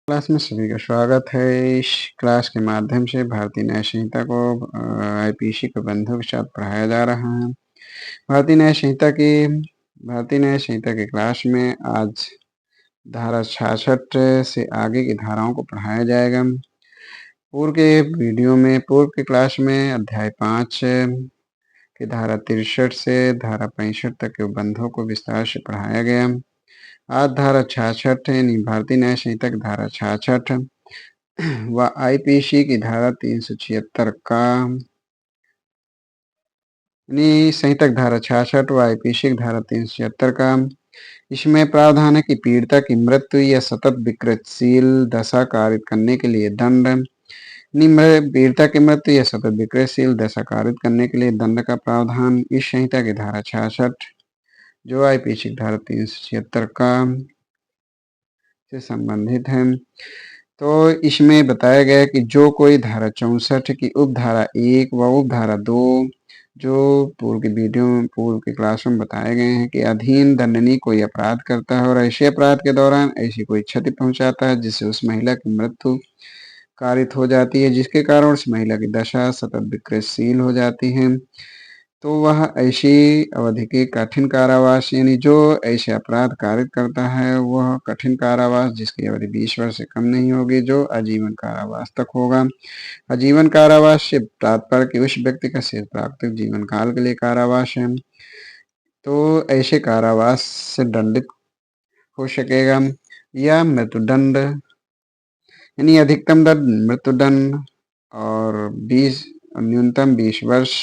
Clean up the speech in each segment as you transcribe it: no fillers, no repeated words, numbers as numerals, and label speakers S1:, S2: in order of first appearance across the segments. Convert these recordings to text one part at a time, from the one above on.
S1: Class में सभी का स्वागत है। इस क्लास के माध्यम से भारतीय न्याय संहिता को आईपीसी प्रबंधों के साथ पढ़ाया जा रहा है। भारतीय न्याय संहिता की भारतीय न्याय संहिता की क्लास में आज धारा 66 से आगे की धाराओं को पढ़ाया जाएगा। पूर्व के क्लास में अध्याय 5 की धारा 63 से धारा 65 तक के बंधों को विस्तार से पढ़ाया गया। आज धारा 66 यानी भारतीय न्याय संहिता की धारा 66 व आईपीसी की धारा 376 का यानी संहिता की धारा 66 व आईपीसी की धारा 376 का इसमें प्रावधान है कि पीड़िता की मृत्यु या सतत विकृतशील दशा कारित करने के लिए दंड पीड़िता की मृत्यु या सतत विकृतशील दशा कारित करने के लिए दंड का प्रावधान इस संहिता की धारा 66 जो आईपीसी की धारा 376 का से संबंधित है। तो इसमें बताया गया है कि जो कोई धारा 64 की उपधारा 1 व उपधारा 2 जो पूर्व की क्लासों में बताए गए हैं कि अधीन दंडनीय कोई अपराध करता है और ऐसे अपराध के दौरान ऐसी कोई क्षति पहुंचाता है जिससे उस महिला की मृत्यु कारित हो जाती है, जिसके कारण उस महिला की दशा सतत विकृतशील हो जाती है, तो वह ऐसी अवधि के कठिन कारावास यानी जो ऐसे अपराध कारित करता है वह कठिन कारावास जिसकी अवधि 20 वर्ष से कम नहीं होगी, जो आजीवन कारावास तक होगा। आजीवन कारावास से तात्पर्य कि उस व्यक्ति का शेष प्राकृतिक जीवन काल के लिए कारावास है, तो ऐसे कारावास से दंडित हो सकेगा। या मृत्युदंड यानी अधिकतम दंड मृत्युदंड और 20 न्यूनतम 20 वर्ष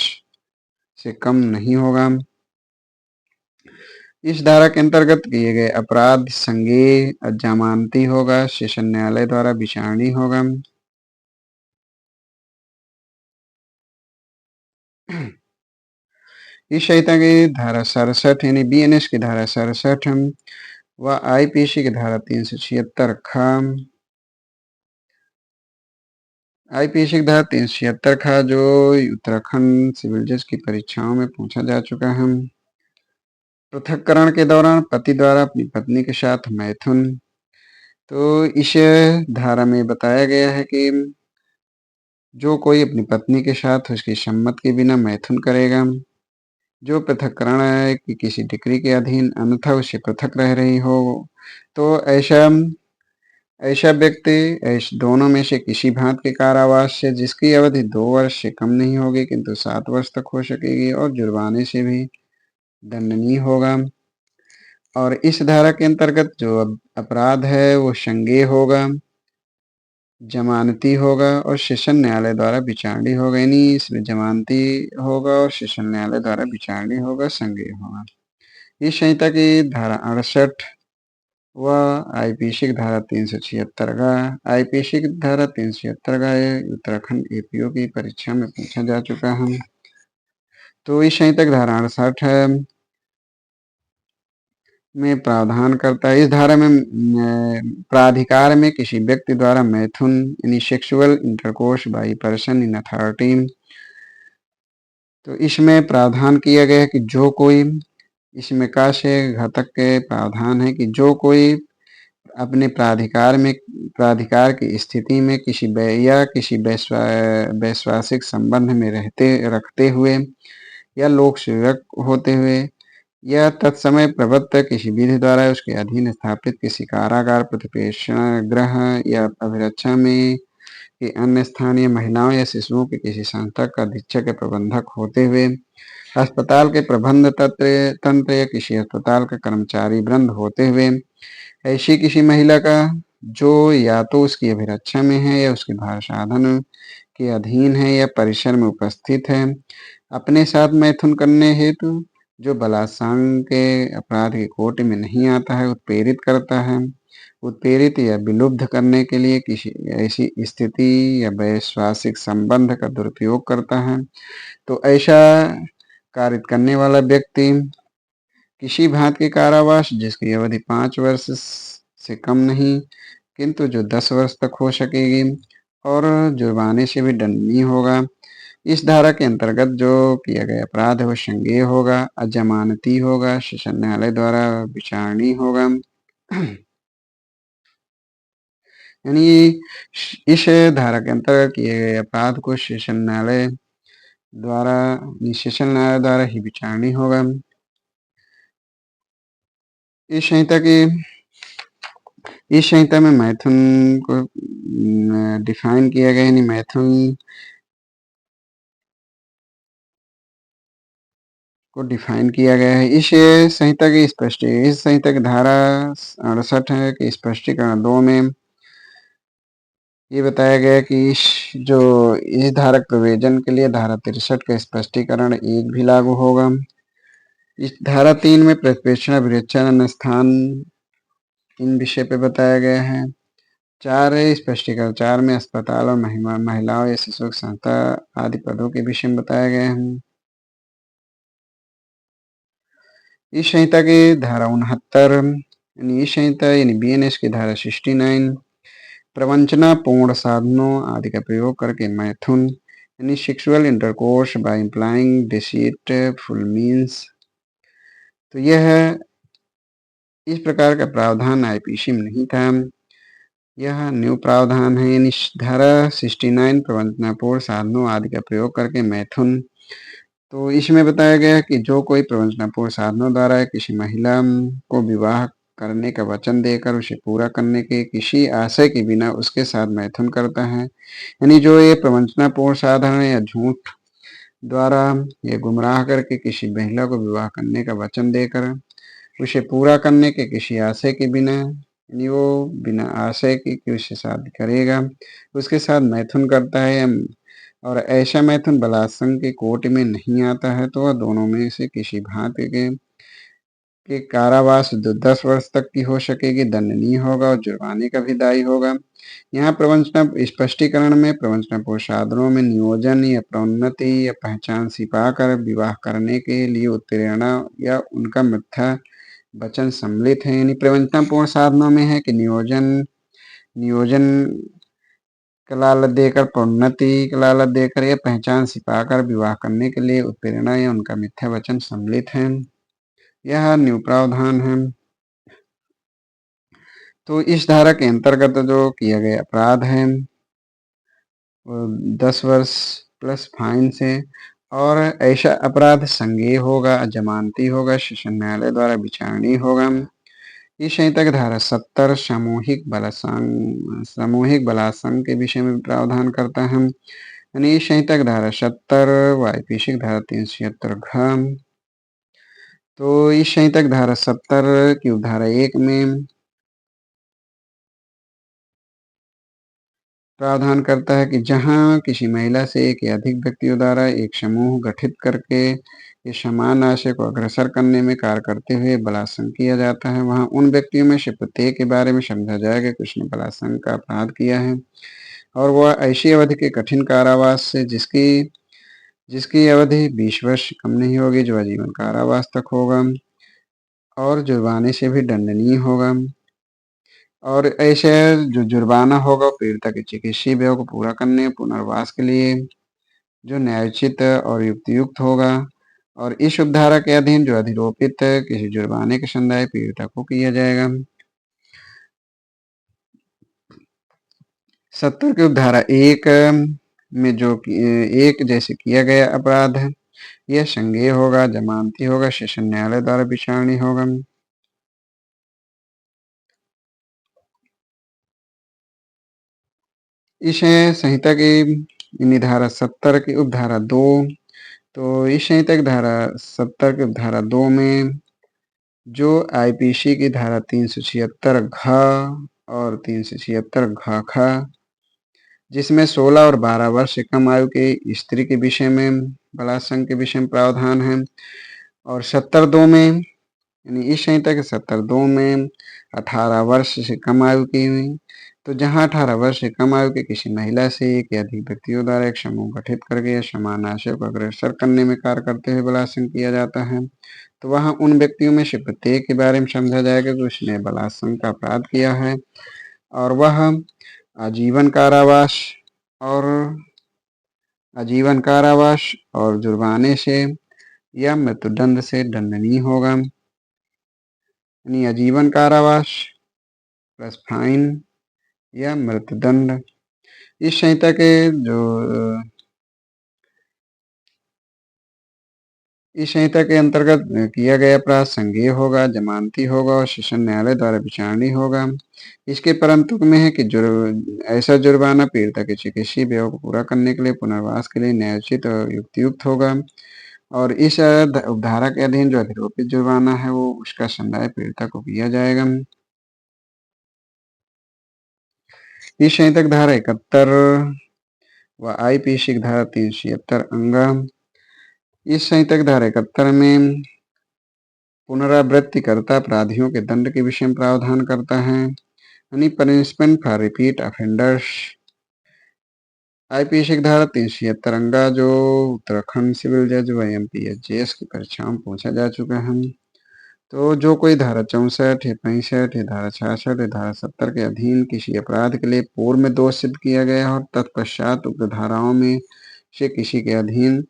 S1: से कम नहीं होगा। इस धारा के अंतर्गत किए गए अपराध संज्ञेय जमानती होगा, सेशन न्यायालय द्वारा विचारणीय होगा। इस संहिता की धारा 67 यानी बीएनएस की धारा 67 व आईपीसी की धारा 376 आईपीसी की धारा 376 जो उत्तराखंड सिविल जज की परीक्षाओं में पूछा जा चुका है। पृथक्करण के दौरान पति द्वारा अपनी पत्नी के साथ मैथुन, तो इस धारा में बताया गया है कि जो कोई अपनी पत्नी के साथ उसकी सम्मति के बिना मैथुन करेगा, जो पृथक्करण है कि किसी डिग्री के अधीन अन्यथा उससे पृथक रह रही हो, तो ऐसा व्यक्ति ऐसे दोनों में से किसी भांत के कारावास से जिसकी अवधि 2 वर्ष से कम नहीं होगी किंतु 7 वर्ष तक हो सकेगी और जुर्माने से भी दंडनीय होगा। और इस धारा के अंतर्गत जो अपराध है वो संज्ञेय होगा, जमानती होगा और सेशन न्यायालय द्वारा विचारणीय होगा, यानी इसमें जमानती होगा और सेशन न्यायालय द्वारा विचारणीय होगा, संज्ञेय होगा। इस संहिता की धारा 68 व आईपीसी की धारा 376 का आईपीसी की धारा 376 का उत्तराखंड एपीओ की परीक्षा में पूछा जा चुका है। तो इस संहिता की धारा 68 है में प्रावधान करता है। इस धारा में प्राधिकार में किसी व्यक्ति द्वारा मैथुन यानी sexual intercourse by person in authority, तो इसमें प्रावधान किया गया है कि जो कोई इसमें का से घटक के प्रावधान है कि जो कोई अपने प्राधिकार की स्थिति में किसी वैश्वासिक संबंध में रखते हुए या लोक सेवक होते हुए या तत्समय प्रबद्ध किसी विधि द्वारा उसके अधीन स्थापित किसी कारागार, प्रतिप्रेषण गृह या अभिरक्षा में कि अन्य स्थानीय महिलाओं या शिशुओं के किसी संस्था का अधीक्षक या प्रबंधक होते हुए, अस्पताल के प्रबंध तंत्र या किसी अस्पताल का कर्मचारी वृंद होते हुए, ऐसी किसी महिला का जो या तो उसकी अभिरक्षा में है या उसके भार साधन के अधीन है या परिसर में उपस्थित है, अपने साथ मैथुन करने हेतु जो बलात्संग के अपराध की कोटि में नहीं आता है, उत्प्रेरित करता है, उत्प्रेरित या विलुब्ध करने के लिए किसी ऐसी स्थिति या वैश्वासिक संबंध का दुरुपयोग करता है, तो ऐसा कारित करने वाला व्यक्ति किसी भांति के कारावास जिसकी अवधि 5 वर्ष से कम नहीं किंतु जो 10 वर्ष तक हो सकेगी और जुर्माने से भी दंडनीय होगा। इस धारा के अंतर्गत जो किया गया अपराध है वो संज्ञेय होगा, अजमानती होगा, सेशन न्यायालय द्वारा विचारणीय होगा। यानी इस धारा के अंतर्गत किए गए अपराध को द्वारा सेशन न्यायालय द्वारा ही विचारणीय होगा। इस संहिता की इस संहिता में मैथुन को डिफाइन किया गया, यानी मैथुन को डिफाइन किया गया है। इस संहिता की धारा 68 है कि स्पष्टीकरण 2 में ये बताया गया कि इस धारक प्रयोजन के लिए धारा 63 का स्पष्टीकरण 1 भी लागू होगा। इस धारा 3 में प्रतिप्रेक्षण, अभिरक्षण, स्थान इन विषय पे बताया गया है। 4 है स्पष्टीकरण 4 में अस्पताल और महिलाओं या शिशु संस्था आदि पदों के विषय में बताया गया है। इस संहिता की धारा 69 यानी इस संहिता यानी बीएनएस की धारा 69 प्रवंचना पूर्ण साधनों आदि का प्रयोग करके मैथुन यानी sexual intercourse by employing deceitful means, तो यह इस प्रकार का प्रावधान आईपीसी में नहीं था। यह न्यू प्रावधान है, यानी धारा 69 प्रवंचनापूर्ण साधनों आदि का प्रयोग करके मैथुन। तो इसमें बताया गया कि जो कोई प्रवंचनापूर्ण साधनों द्वारा किसी महिला को विवाह करने का वचन देकर उसे पूरा करने के किसी आशय के बिना उसके साथ मैथुन करता है, यानी जो ये प्रवंचनापूर्ण साधन या झूठ द्वारा ये गुमराह करके किसी महिला को विवाह करने का वचन देकर उसे पूरा करने के किसी आशय के बिना, यानी वो बिना आशय के उससे शादी करेगा, उसके साथ मैथुन करता है और ऐसा मैथुन बलात्संग के कोटि में नहीं आता है, तो वह दोनों में से किसी भांति के कारावास 10 वर्ष तक की हो सकेगी, दंडनीय होगा और जुर्माने का भी दायी होगा। यहाँ प्रवंचना स्पष्टीकरण में प्रवंचनापूर्ण साधनों में नियोजन या प्रोन्नति या पहचान छिपाकर विवाह करने के लिए उत्प्रेरणा या उनका मिथ्या वचन सम्मिलित है। यानी प्रवंचनापूर्ण साधनों में है कि नियोजन का लालच देकर, प्रोन्नति का लालच देकर या पहचान छिपाकर विवाह करने के लिए उत्प्रेरणा या उनका मिथ्या वचन सम्मिलित है। यह न्यू प्रावधान है। तो इस धारा के अंतर्गत जो किया गया अपराध है वो 10 वर्ष प्लस फाइन से, और ऐसा अपराध संज्ञेय होगा, जमानती होगा, सेशन न्यायालय द्वारा विचारणीय होगा। इस संहिता की धारा 70 सामूहिक बलात्संग के विषय में प्रावधान करता है, यानी इस संहिता की धारा 70 व आईपीसी की धारा 376 घ। तो इस संहिता की धारा 70 की उपधारा 1 में प्रावधान करता है कि जहां किसी महिला से एक या अधिक व्यक्तियों द्वारा एक समूह गठित करके इस समान आशय को अग्रसर करने में कार्य करते हुए बलात्संग किया जाता है, वहां उन व्यक्तियों में से प्रत्येक के बारे में समझा जाएगा कि उसने बलात्संग का अपराध किया है, और वह ऐसी अवधि के कठिन कारावास से जिसकी जिसकी अवधि 20 वर्ष कम नहीं होगी, जो आजीवन कारावास तक होगा और जुर्माने से भी दंडनीय होगा। और ऐसे जो जुर्माना होगा पीड़िता के चिकित्सीय व्यय को पूरा करने पुनर्वास के लिए जो न्यायोचित और युक्तियुक्त होगा, और इस उपधारा के अधीन जो अधिरोपित किसी जुर्माने के संदाय पीड़िता को किया जाएगा। 70 की उपधारा 1 में जो एक जैसे किया गया अपराध है यह संज्ञेय होगा, जमानती होगा, सेशन न्यायालय द्वारा विचारणीय होगा। इस संहिता की धारा 70 की उपधारा 2, तो इस संहिता की धारा 70 की धारा 2 में जो आईपीसी की धारा 376 घ और 376 घ ख, जिसमें 16 और 12 वर्ष से कम आयु के स्त्री के विषय में बलात्संग के विषय में प्रावधान है, और 70(2) में यानी इस संहिता के 70(2) में 18 वर्ष से कम आयु की, तो जहां 18 वर्ष से कम आयु के किसी महिला से एक या अधिक व्यक्तियों द्वारा एक समूह गठित करके या समान आशय को अग्रसर करने में कार्य करते हुए बलात्संग किया जाता है, तो वहां उन व्यक्तियों में से प्रत्येक के बारे में समझा जाएगा कि उसने बलात्संग का अपराध किया है, और वह आजीवन कारावास और जुर्माने से या मृत्युदंड से दंडनीय होगा, यानी आजीवन कारावास प्लस फाइन या मृत्युदंड। इस संहिता के जो इस संहिता के अंतर्गत किया गया अपराध संज्ञेय होगा, जमानती होगा और सेशन न्यायालय द्वारा विचारणीय होगा। इसके परम तुक में है कि ऐसा जुर्माना पीड़िता के चिकित्सीय व्यय को पूरा करने के लिए पुनर्वास के लिए न्यायोचित और युक्तियुक्त होगा। और इस उपधारा के अधीन जो अधिरोपित जुर्माना है वो उसका संदाय पीड़िता को किया जाएगा। इस संहिता की धारा 71 व आईपीसी की धारा 376 अंगा। इस संहिता की धारा 71 में पुनरावृत्तिकर्ता अपराधियों के दंड के विषय में प्रावधान करता है, यानी punishment for repeat offenders. IPC की धारा 376 अंगा जो उत्तराखंड सिविल जज व एमपीएचजेएस की परीक्षाओं में पूछा जा चुका है। तो जो कोई धारा 64 या 65 या धारा 66 या धारा 70 के अधीन किसी अपराध के लिए पूर्व में दोष सिद्ध किया गया है और तत्पश्चात उक्त धाराओं में से किसी के अधीन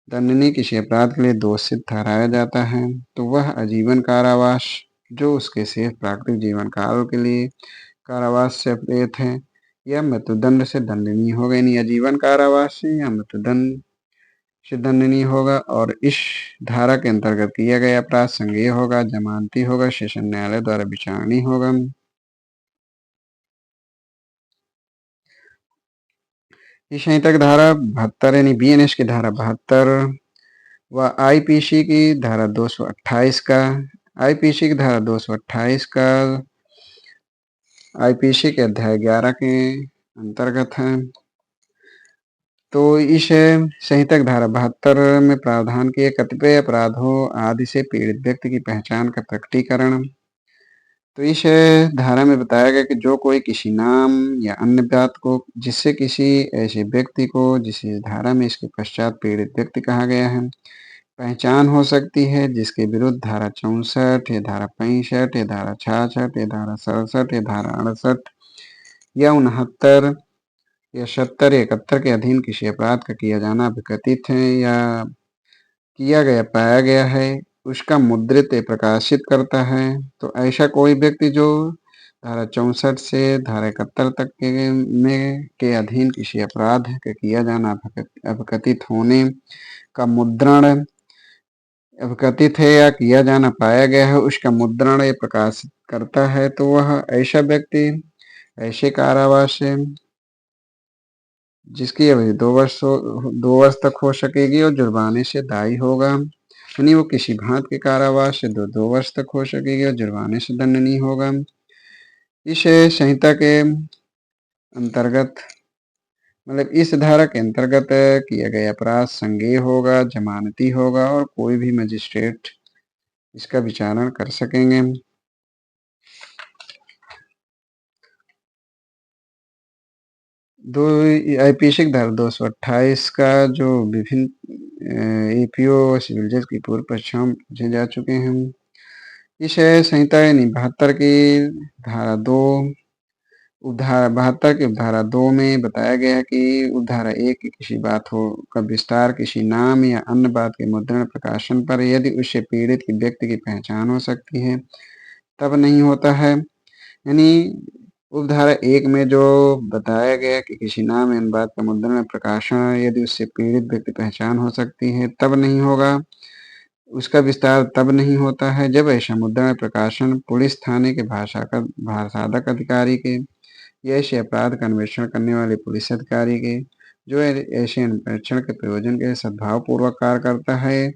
S1: दंडनीय किसी अपराध के लिए दोषित ठहराया जाता है तो वह आजीवन कारावास जो उसके शेष प्राकृतिक जीवन काल के लिए कारावास से अप्रेत है या मृत्युदंड से दंडनीय होगा, यानी आजीवन कारावास से या मृत्युदंड से दंडनीय होगा। और इस धारा के अंतर्गत किया गया अपराध संज्ञेय होगा, जमानती होगा, सेशन न्यायालय द्वारा विचारणीय होगा। इस संहिता की धारा 72 यानी बीएनएस की धारा 72 व आईपीसी की धारा 228 का आईपीसी की धारा 228 का आईपीसी के अध्याय 11 के अंतर्गत है। तो इस संहिता की धारा 72 में प्रावधान किए कतिपय अपराधों आदि से पीड़ित व्यक्ति की पहचान का प्रकटीकरण। तो इस धारा में बताया गया कि जो कोई किसी नाम या अन्य बात को जिससे किसी ऐसे व्यक्ति को जिस धारा में इसके पश्चात पीड़ित व्यक्ति कहा गया है पहचान हो सकती है, जिसके विरुद्ध धारा 64 या धारा 65 या धारा 66 या धारा 67 या धारा 68 या 69 या 70 या 71 के अधीन किसी अपराध का किया जाना अभिकथित है या किया गया पाया गया है उसका मुद्रित या प्रकाशित करता है। तो ऐसा कोई व्यक्ति जो धारा 64 से धारा 71 तक के अधीन किसी अपराध का किया जाना अभिकथित होने का मुद्रण अभिकथित है या किया जाना पाया गया है उसका मुद्रण या प्रकाशित करता है तो वह ऐसा व्यक्ति ऐसे कारावास से जिसकी अवधि 2 वर्ष तक हो सकेगी और जुर्माने से दायी होगा, यानी वो किसी भांत के कारावास से 2 वर्ष तक हो सकेगी और जुर्माने से दंडनीय होगा। इस संहिता के अंतर्गत मतलब इस धारा के अंतर्गत किया गया अपराध संज्ञेय होगा, जमानती होगा और कोई भी मजिस्ट्रेट इसका विचारण कर सकेंगे। दो आईपीसी की धारा 228 का जो विभिन्न एपीओ और सिविल जज की पूर्व परीक्षाओं में पूछे जा चुके हैं। इस संहिता यानी 72 की धारा 2 उपधारा 72 की उपधारा 2 में बताया गया है कि उपधारा 1 की किसी बात हो का विस्तार किसी नाम या अन्य बात के मुद्रण प्रकाशन पर यदि उससे पीड़ित की व्यक्ति की पहचान हो सकती है तब नहीं होता है, यानी उपधारा 1 में जो बताया गया कि किसी नाम या बात का मुद्रण प्रकाशन यदि उससे पीड़ित व्यक्ति पहचान हो सकती है तब नहीं होगा, उसका विस्तार तब नहीं होता है जब ऐसा मुद्रण प्रकाशन पुलिस थाने के भाषाधक अधिकारी के या ऐसे अपराध का अन्वेषण करने वाले पुलिस अधिकारी के जो ऐसे अन्वेषण के प्रयोजन के सद्भाव पूर्वक कार्य करता है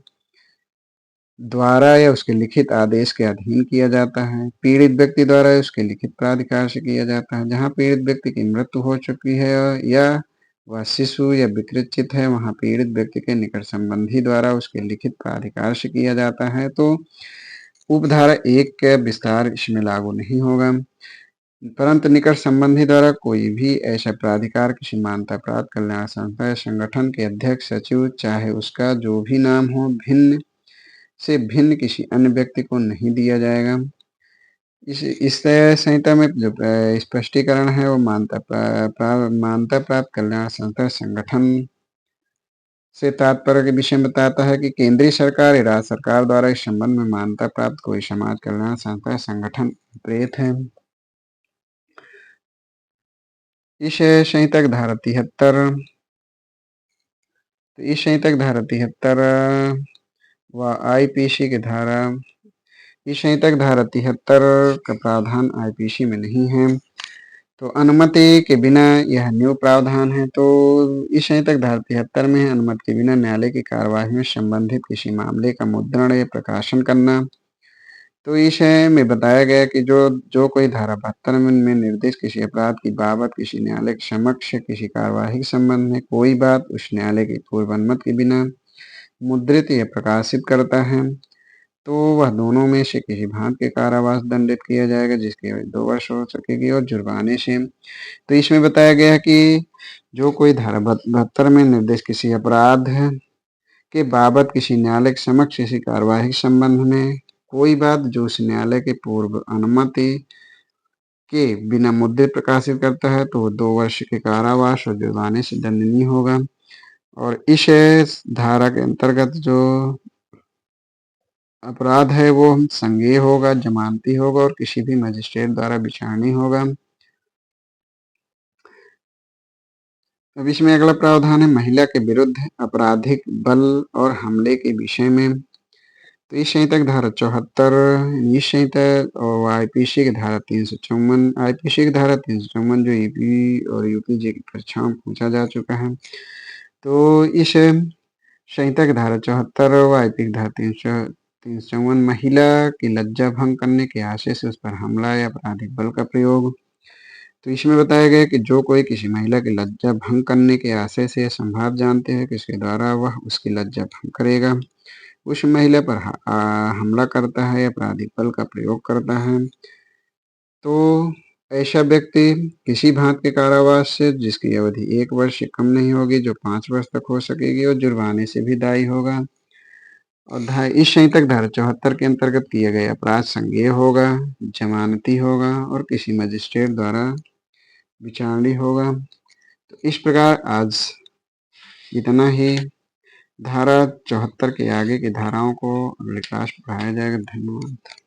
S1: द्वारा या उसके लिखित आदेश के अधीन किया जाता है। पीड़ित व्यक्ति द्वारा उसके लिखित प्राधिकार से किया जाता है। जहाँ पीड़ित व्यक्ति की मृत्यु हो चुकी है या वह शिशु या विकृत है वहाँ पीड़ित व्यक्ति के निकट संबंधी द्वारा उसके लिखित प्राधिकार से किया जाता है तो उपधारा 1 का विस्तार इसमें लागू नहीं होगा, परंतु निकट संबंधी द्वारा कोई भी ऐसा प्राधिकार किसी मानवता प्राप्त कल्याण संस्था या संगठन के अध्यक्ष सचिव चाहे उसका जो भी नाम हो भिन्न किसी अन्य व्यक्ति को नहीं दिया जाएगा। इस संहिता में जो स्पष्टीकरण है वो मान्यता प्राप्त कल्याण संस्था संगठन से तात्पर्य के विषय में बताता है कि केंद्रीय सरकार या राज्य सरकार द्वारा इस संबंध में मान्यता प्राप्त कोई समाज कल्याण संस्था संगठन प्रेरित है। इस संहिता की धारा 73, तो इस संहिता की धारा 73 व आईपीसी की धारा, इस संहिता की धारा 73 का प्रावधान आईपीसी में नहीं है। तो अनुमति के बिना यह न्यू प्रावधान है। तो इस संहिता की धारा 73 में अनुमति के बिना न्यायालय की कार्यवाही में संबंधित किसी मामले का मुद्रण या प्रकाशन करना। तो इस में बताया गया कि जो जो कोई धारा 72 में निर्दिष्ट किसी अपराध की बाबत किसी न्यायालय के समक्ष किसी कार्यवाही के संबंध में कोई बात उस न्यायालय की पूर्व अनुमति के बिना मुद्रित या प्रकाशित करता है, तो वह दोनों में से किसी भांति के कारावास दंडित किया जाएगा, जिसकी अवधि 2 वर्ष हो सकेगी, और जुर्माने से। तो इसमें बताया गया है कि जो कोई धारा 72 में निर्दिष्ट किसी अपराध के बाबत किसी न्यायालय के समक्ष किसी कार्यवाही के संबंध में कोई बात जो उस न्यायालय के पूर्व अनुमति के बिना मुद्रित प्रकाशित करता है, तो वो 2 वर्ष के कारावास और जुर्माने से दंडनीय होगा। और इस धारा के अंतर्गत जो अपराध है वो संज्ञेय होगा, जमानती होगा और किसी भी मजिस्ट्रेट द्वारा विचारणीय होगा। अब इसमें अगला प्रावधान है महिला के विरुद्ध आपराधिक बल और हमले के विषय में। तो इस संहिता की धारा 74, इस संहिता और आईपीसी की धारा 354, आईपीसी की धारा 354 जो ईपी और यूपीजे की परीक्षाओं में पूछा जा चुका है। तो इस संहिता की धारा 74 और आईपी की धारा 354 महिला की लज्जा भंग करने के आशय से उस पर हमला या आपराधिक बल का प्रयोग। तो इसमें बताया गया कि जो कोई किसी महिला की लज्जा भंग करने के आशय से संभाव जानते हैं कि इसके द्वारा वह उसकी लज्जा भंग करेगा, उस महिला पर हमला करता है, आपराधिक बल का प्रयोग करता है, तो ऐसा व्यक्ति किसी भांति के कारावास से जिसकी अवधि 1 वर्ष से कम नहीं होगी, जो 5 वर्ष तक हो सकेगी, और जुर्माने से भी दायी होगा। और इस संहिता की धारा 74 के अंतर्गत किए गए अपराध संज्ञेय होगा, जमानती होगा और किसी मजिस्ट्रेट द्वारा विचारणीय होगा। तो इस प्रकार आज इतना ही। धारा 74 के आगे की धाराओं को अगली क्लास में पढ़ाया जाएगा। धन्यवाद।